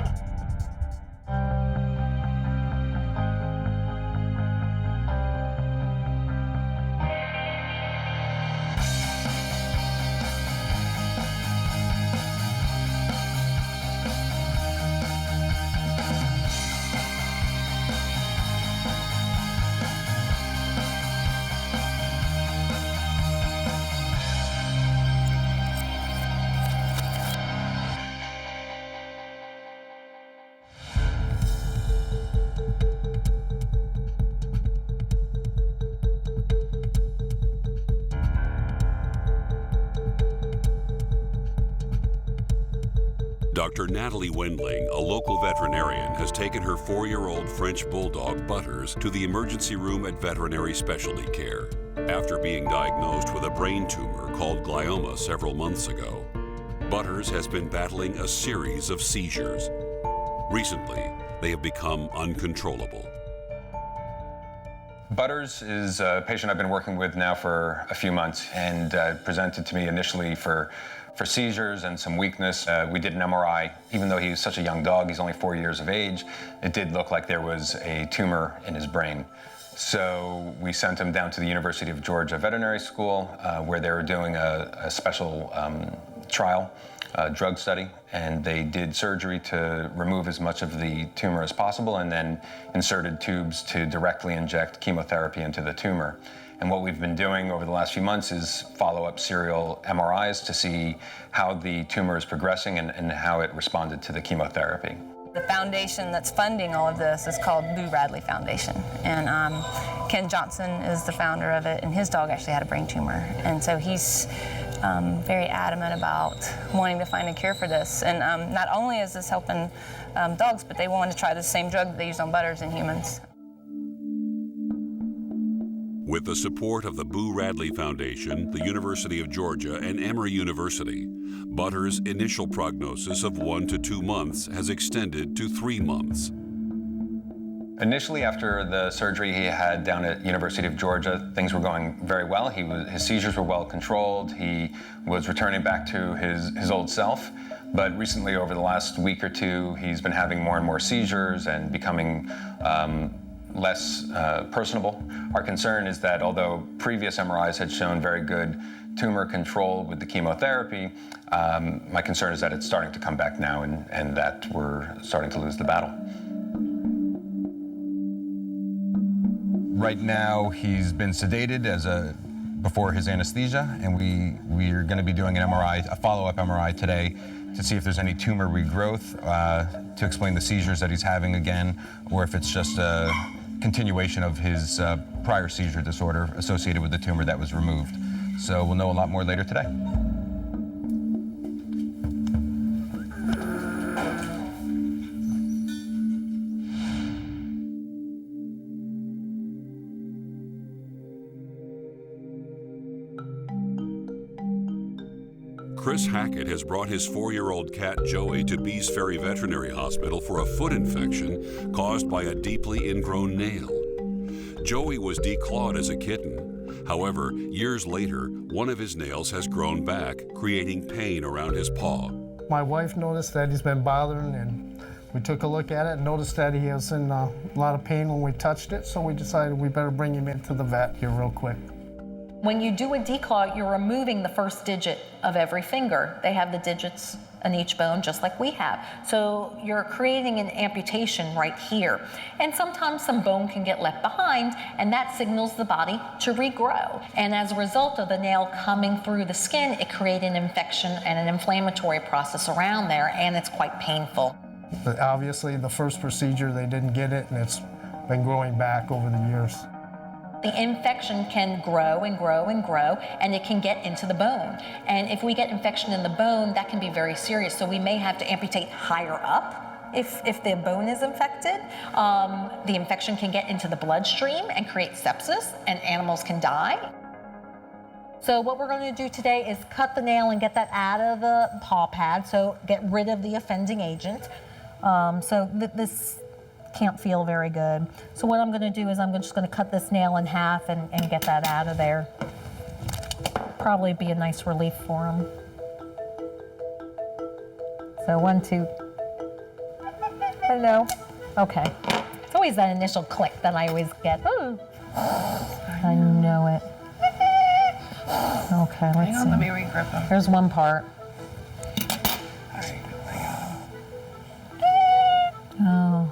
Dr. Natalie Wendling, a local veterinarian, has taken her 4-year-old French bulldog, Butters, to the emergency room at Veterinary Specialty Care. After being diagnosed with a brain tumor called glioma several months ago, Butters has been battling a series of seizures. Recently, they have become uncontrollable. Butters is a patient I've been working with now for a few months, and presented to me initially for seizures and some weakness. We did an MRI. Even though he's such a young dog, he's only 4 years of age, it did look like there was a tumor in his brain. So we sent him down to the University of Georgia Veterinary School, where they were doing a special trial, drug study, and they did surgery to remove as much of the tumor as possible, and then inserted tubes to directly inject chemotherapy into the tumor. And what we've been doing over the last few months is follow up serial MRIs to see how the tumor is progressing and how it responded to the chemotherapy. The foundation that's funding all of this is called Boo Radley Foundation, and Ken Johnson is the founder of it, and his dog actually had a brain tumor, and so he's very adamant about wanting to find a cure for this. And not only is this helping dogs, but they want to try the same drug that they use on Butters in humans. With the support of the Boo Radley Foundation, the University of Georgia, and Emory University, Butters' initial prognosis of 1 to 2 months has extended to 3 months. Initially, after the surgery he had down at University of Georgia, things were going very well. His seizures were well controlled. He was returning back to his old self. But recently, over the last week or two, he's been having more and more seizures and becoming less personable. Our concern is that although previous MRIs had shown very good tumor control with the chemotherapy, my concern is that it's starting to come back now and that we're starting to lose the battle. Right now, he's been sedated before his anesthesia, and we are going to be doing an MRI, a follow-up MRI today, to see if there's any tumor regrowth to explain the seizures that he's having again, or if it's just a continuation of his prior seizure disorder associated with the tumor that was removed. So we'll know a lot more later today. Chris Hackett has brought his 4-year-old cat Joey to Bees Ferry Veterinary Hospital for a foot infection caused by a deeply ingrown nail. Joey was declawed as a kitten. However, years later, one of his nails has grown back, creating pain around his paw. My wife noticed that he's been bothering, and we took a look at it and noticed that he was in a lot of pain when we touched it, so we decided we better bring him into the vet here real quick. When you do a declaw, you're removing the first digit of every finger. They have the digits on each bone just like we have. So you're creating an amputation right here. And sometimes some bone can get left behind, and that signals the body to regrow. And as a result of the nail coming through the skin, it creates an infection and an inflammatory process around there, and it's quite painful. But obviously, the first procedure, they didn't get it, and it's been growing back over the years. The infection can grow and grow and grow, and it can get into the bone. And if we get infection in the bone, that can be very serious. So we may have to amputate higher up if the bone is infected. The infection can get into the bloodstream and create sepsis, and animals can die. So what we're going to do today is cut the nail and get that out of the paw pad, so get rid of the offending agent. This can't feel very good. So what I'm going to do is I'm just going to cut this nail in half and get that out of there. Probably be a nice relief for him. So 1, 2. Hello. Okay. It's always that initial click that I always get. Ooh. I know it. Okay, let's see. Let me regrip him. Here's one part. Oh.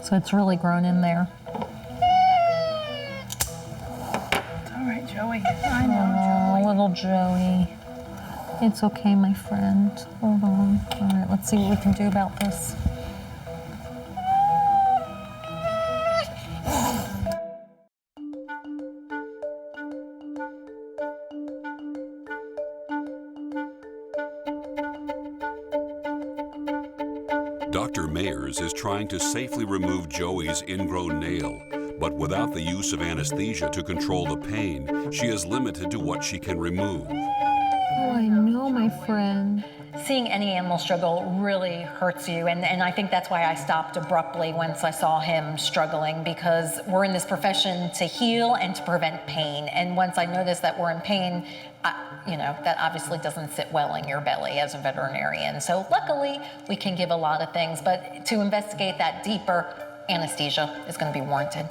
So it's really grown in there. It's all right, Joey. I know, Joey. Little Joey. It's okay, my friend. Hold on. All right, let's see what we can do about this. Dr. Mayers is trying to safely remove Joey's ingrown nail, but without the use of anesthesia to control the pain, she is limited to what she can remove. Oh, I know, my friend. Seeing any animal struggle really hurts you, and I think that's why I stopped abruptly once I saw him struggling, because we're in this profession to heal and to prevent pain, and once I noticed that we're in pain, that obviously doesn't sit well in your belly as a veterinarian. So luckily, we can give a lot of things, but to investigate that deeper, anesthesia is going to be warranted.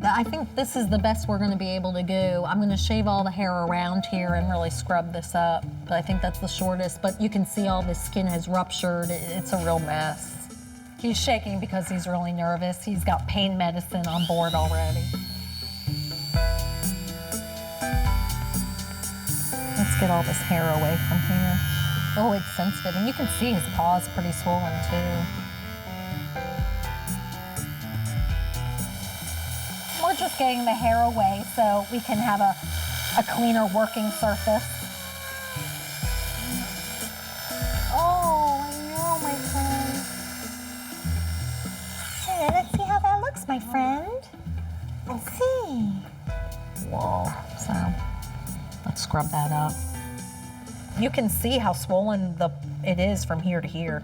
I think this is the best we're going to be able to do. I'm going to shave all the hair around here and really scrub this up. But I think that's the shortest. But you can see all the skin has ruptured. It's a real mess. He's shaking because he's really nervous. He's got pain medicine on board already. Let's get all this hair away from here. Oh, it's sensitive. And you can see his paw's pretty swollen too. We're just getting the hair away so we can have a cleaner working surface. Oh, I know, my friend. Hey, let's see how that looks, my friend. Let's see. Whoa, so let's scrub that up. You can see how swollen it is from here to here.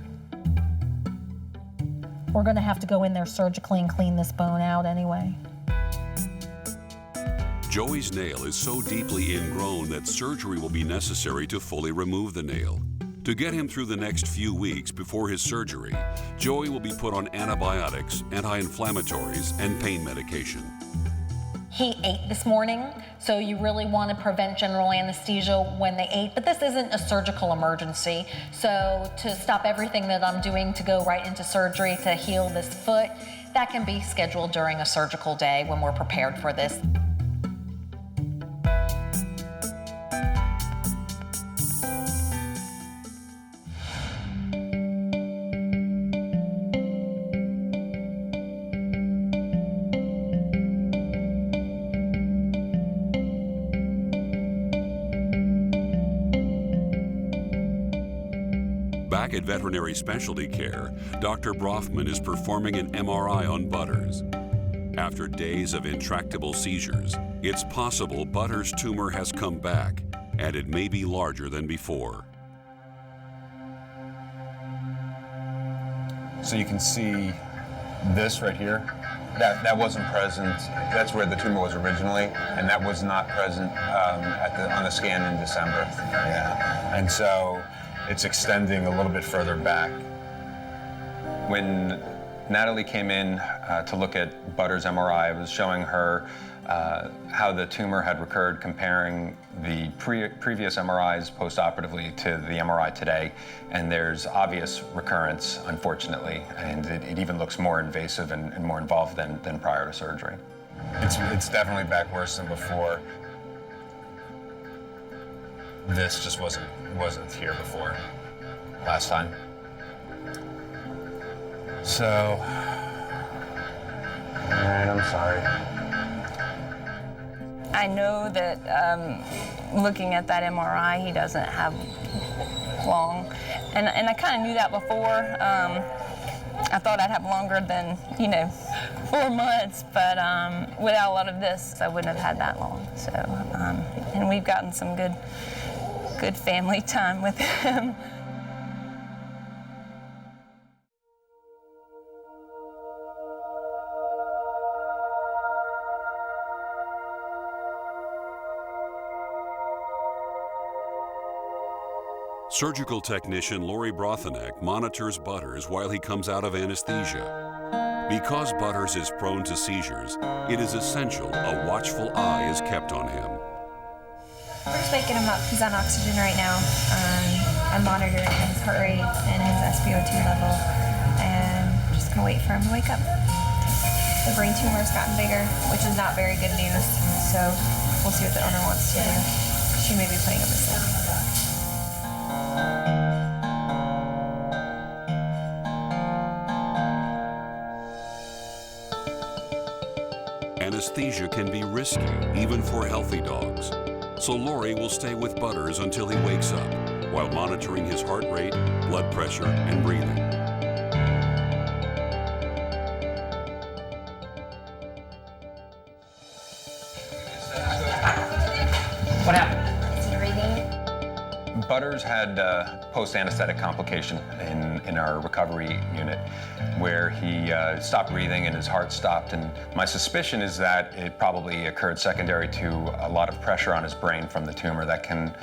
We're gonna have to go in there surgically and clean this bone out anyway. Joey's nail is so deeply ingrown that surgery will be necessary to fully remove the nail. To get him through the next few weeks before his surgery, Joey will be put on antibiotics, anti-inflammatories, and pain medication. He ate this morning, so you really want to prevent general anesthesia when they ate, but this isn't a surgical emergency. So to stop everything that I'm doing to go right into surgery to heal this foot, that can be scheduled during a surgical day when we're prepared for this. Back at Veterinary Specialty Care, Dr. Brofman is performing an MRI on Butters. After days of intractable seizures, it's possible Butters' tumor has come back, and it may be larger than before. So you can see this right here. That wasn't present. That's where the tumor was originally, and that was not present on the scan in December. Yeah. And so it's extending a little bit further back. When Natalie came in to look at Butters' MRI, I was showing her how the tumor had recurred, comparing the previous MRIs post-operatively to the MRI today, and there's obvious recurrence, unfortunately, and it even looks more invasive and more involved than prior to surgery. It's definitely back worse than before. This just wasn't here before last time. So, all right, I'm sorry. I know that looking at that MRI, he doesn't have long, and I kind of knew that before. I thought I'd have longer than 4 months, but without a lot of this, I wouldn't have had that long. So, and we've gotten some good family time with him. Surgical technician Lori Brothanek monitors Butters while he comes out of anesthesia. Because Butters is prone to seizures, it is essential a watchful eye is kept on him. We're just waking him up. He's on oxygen right now. I'm monitoring his heart rate and his SpO2 level, and just gonna wait for him to wake up. The brain tumor's gotten bigger, which is not very good news, so we'll see what the owner wants to do. She may be putting him to sleep. Anesthesia can be risky, even for healthy dogs. So Lori will stay with Butters until he wakes up, while monitoring his heart rate, blood pressure, and breathing. Butters had a post-anesthetic complication in our recovery unit where he stopped breathing and his heart stopped. And my suspicion is that it probably occurred secondary to a lot of pressure on his brain from the tumor that can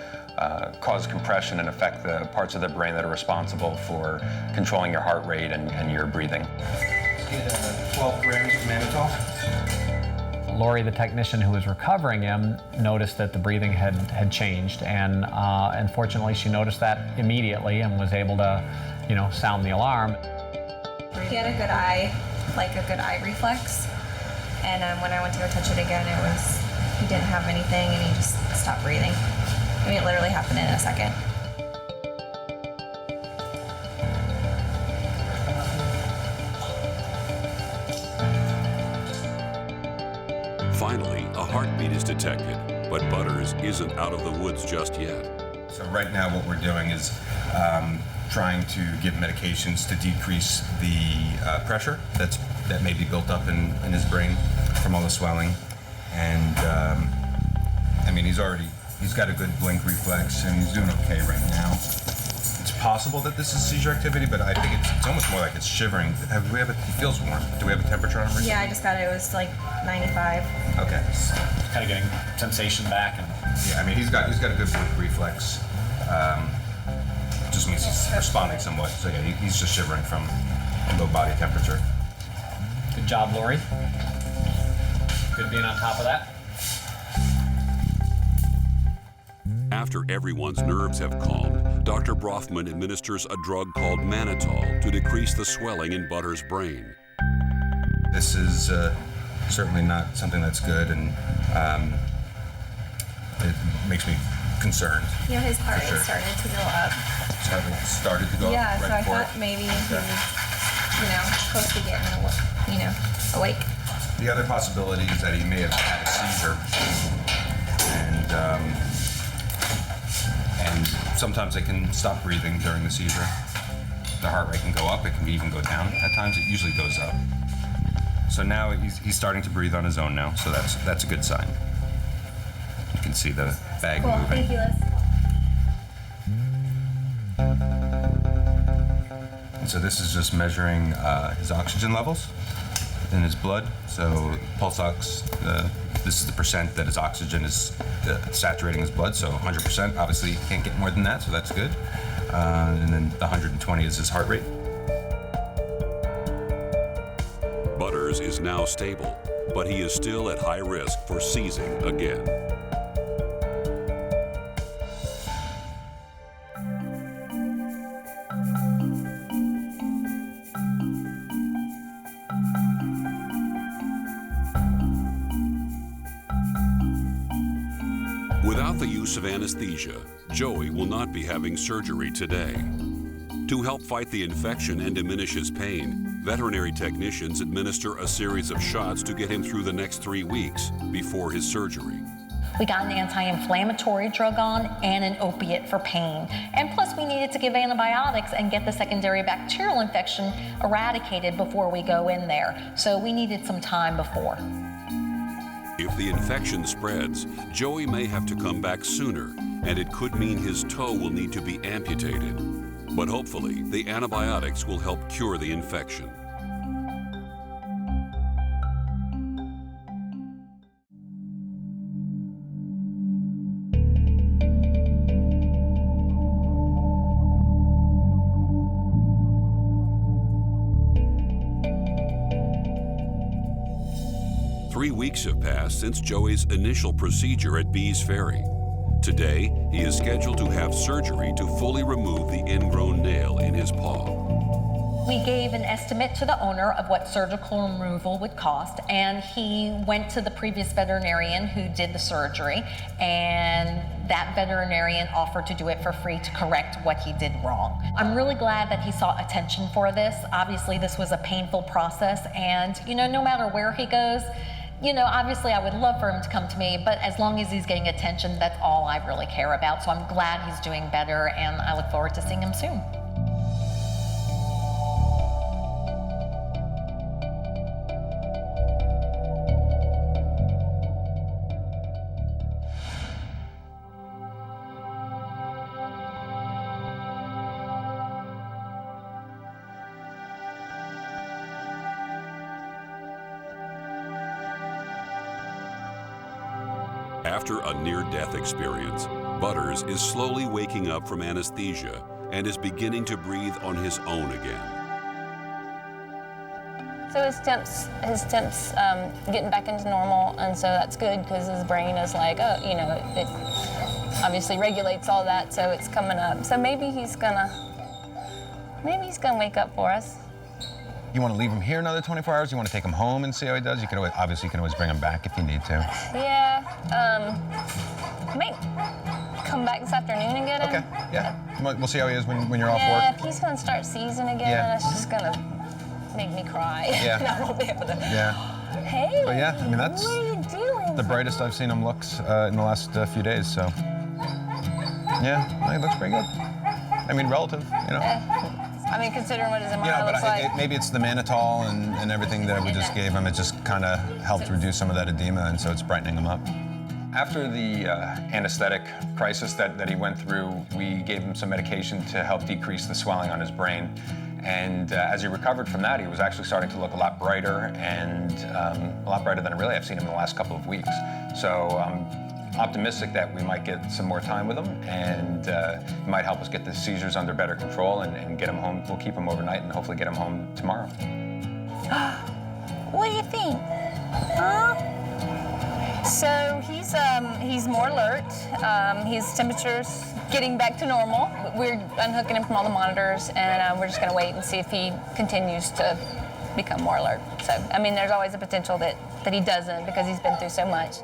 cause compression and affect the parts of the brain that are responsible for controlling your heart rate and your breathing. Get 12 grams of mannitol. Lori, the technician who was recovering him, noticed that the breathing had changed, and unfortunately she noticed that immediately and was able to, sound the alarm. He had a good eye reflex, and when I went to go touch it again, he didn't have anything, and he just stopped breathing. I mean, it literally happened in a second. Finally, a heartbeat is detected, but Butters isn't out of the woods just yet. So right now what we're doing is trying to give medications to decrease the pressure that may be built up in his brain from all the swelling. And I mean, he's got a good blink reflex and he's doing okay right now. It's possible that this is seizure activity, but I think it's almost more like it's shivering. He feels warm. Do we have a temperature on him? Yeah, I just got it. It was like 95. Okay. Kind of getting sensation back. And yeah, I mean, he's got a good blink reflex. Just means he's responding somewhat. So yeah, he's just shivering from a low body temperature. Good job, Lori. Good being on top of that. After everyone's nerves have calmed, Dr. Brofman administers a drug called mannitol to decrease the swelling in Butters' brain. This is certainly not something that's good, and it makes me concerned. You know, his heart rate started to go up. His heart rate started to go up Yeah, right so I before thought maybe he was, close to getting, awake. The other possibility is that he may have had a seizure, and sometimes they can stop breathing during the seizure. The heart rate can go up, it can even go down. At times it usually goes up. So now he's starting to breathe on his own now, so that's a good sign. You can see the bag moving. Thank you, Liz. And so this is just measuring his oxygen levels in his blood. So pulse ox, this is the percent that his oxygen is saturating his blood. So 100%, obviously he can't get more than that, so that's good. And then the 120 is his heart rate. Butters is now stable, but he is still at high risk for seizing again. Without the use of anesthesia, Joey will not be having surgery today. To help fight the infection and diminish his pain, veterinary technicians administer a series of shots to get him through the next 3 weeks before his surgery. We got an anti-inflammatory drug on and an opiate for pain. And plus we needed to give antibiotics and get the secondary bacterial infection eradicated before we go in there. So we needed some time before. If the infection spreads, Joey may have to come back sooner, and it could mean his toe will need to be amputated. But hopefully, the antibiotics will help cure the infection. Three weeks have passed since Joey's initial procedure at Bees Ferry. Today, he is scheduled to have surgery to fully remove the ingrown nail in his paw. We gave an estimate to the owner of what surgical removal would cost, and he went to the previous veterinarian who did the surgery, and that veterinarian offered to do it for free to correct what he did wrong. I'm really glad that he sought attention for this. Obviously, this was a painful process, and no matter where he goes, obviously I would love for him to come to me, but as long as he's getting attention, that's all I really care about. So I'm glad he's doing better, and I look forward to seeing him soon. After a near-death experience, Butters is slowly waking up from anesthesia and is beginning to breathe on his own again. So his temps getting back into normal, and so that's good because his brain is like, oh, you know, it obviously regulates all that, so it's coming up. So maybe he's gonna wake up for us. You want to leave him here another 24 hours? You want to take him home and see how he does? You can always bring him back if you need to. Yeah, might come back this afternoon and get him. Okay, yeah. We'll see how he is when you're off work. Yeah, if he's gonna start seizing again, it's just gonna make me cry. Yeah. And I won't be able to. Yeah. Hey. But yeah, I mean, that's what are you doing? the brightest I've seen him looks in the last few days, so. Yeah, he looks pretty good. I mean, relative, you know. I mean, considering what his MRI looks like. Maybe it's the mannitol and everything that we just gave him. It just kind of helped reduce some of that edema, and so it's brightening him up. After the anesthetic crisis that he went through, we gave him some medication to help decrease the swelling on his brain. And as he recovered from that, he was actually starting to look a lot brighter, and a lot brighter than really I've seen him in the last couple of weeks. So I'm optimistic that we might get some more time with him, and it might help us get the seizures under better control and get him home. We'll keep him overnight and hopefully get him home tomorrow. What do you think? Huh? So he's more alert. His temperature's getting back to normal. We're unhooking him from all the monitors, and we're just going to wait and see if he continues to become more alert. So, I mean, there's always a potential that he doesn't because he's been through so much.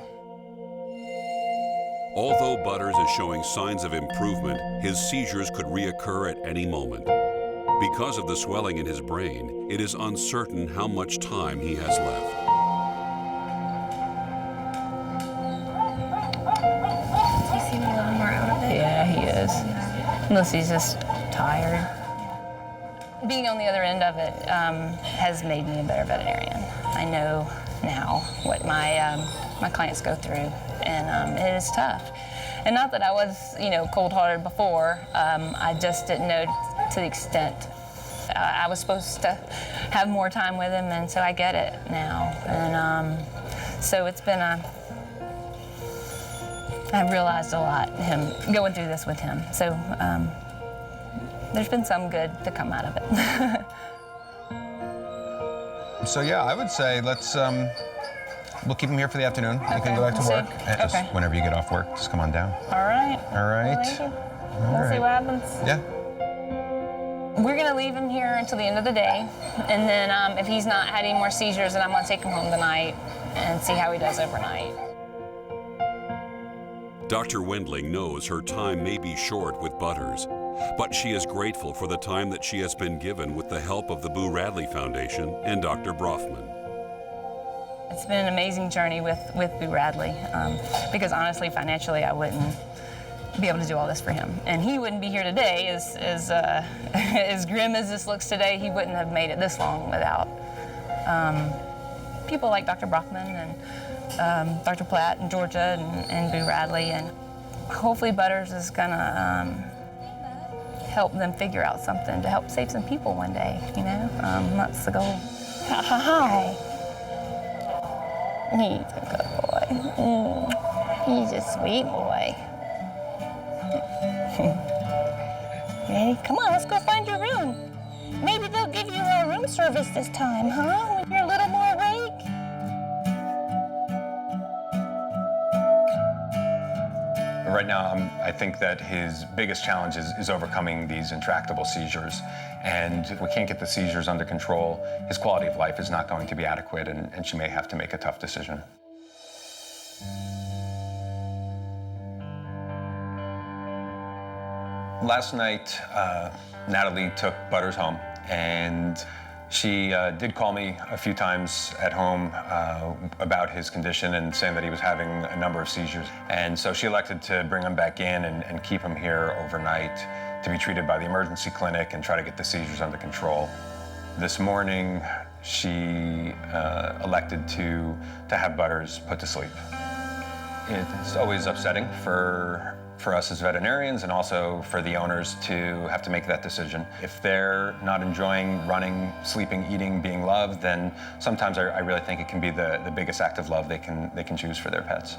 Although Butters is showing signs of improvement, his seizures could reoccur at any moment. Because of the swelling in his brain, it is uncertain how much time he has left. He seems a little more out of it. Yeah, he is. Unless he's just tired. Being on the other end of it has made me a better veterinarian. I know now what my clients go through, and it is tough. And not that I was, cold-hearted before. I just didn't know to the extent. I was supposed to have more time with him, and so I get it now. And so it's been I've realized a lot, him going through this with him. So there's been some good to come out of it. So yeah, I would say let's, we'll keep him here for the afternoon. You can go back to work. Just whenever you get off work, just come on down. All right. All right. We'll see what happens. Yeah. We're gonna leave him here until the end of the day, and then if he's not had any more seizures, then I'm gonna take him home tonight and see how he does overnight. Dr. Wendling knows her time may be short with Butters, but she is grateful for the time that she has been given with the help of the Boo Radley Foundation and Dr. Brofman. It's been an amazing journey with Boo Radley, because honestly, financially, I wouldn't be able to do all this for him. And he wouldn't be here today, as grim as this looks today, he wouldn't have made it this long without people like Dr. Brofman and Dr. Platt and Georgia and Boo Radley. And hopefully Butters is gonna help them figure out something to help save some people one day, that's the goal. Hi. He's a good boy. He's a sweet boy. Ready? Come on, let's go find your room. Maybe they'll give you a room service this time, huh? When you're a little more awake. Right now, I think that his biggest challenge is overcoming these intractable seizures. And if we can't get the seizures under control, his quality of life is not going to be adequate, and she may have to make a tough decision. Last night, Natalie took Butters home, and she did call me a few times at home about his condition and saying that he was having a number of seizures. And so she elected to bring him back in and keep him here overnight to be treated by the emergency clinic and try to get the seizures under control. This morning, she elected to have Butters put to sleep. It's always upsetting for us as veterinarians, and also for the owners to have to make that decision. If they're not enjoying running, sleeping, eating, being loved, then sometimes I really think it can be the biggest act of love they can choose for their pets.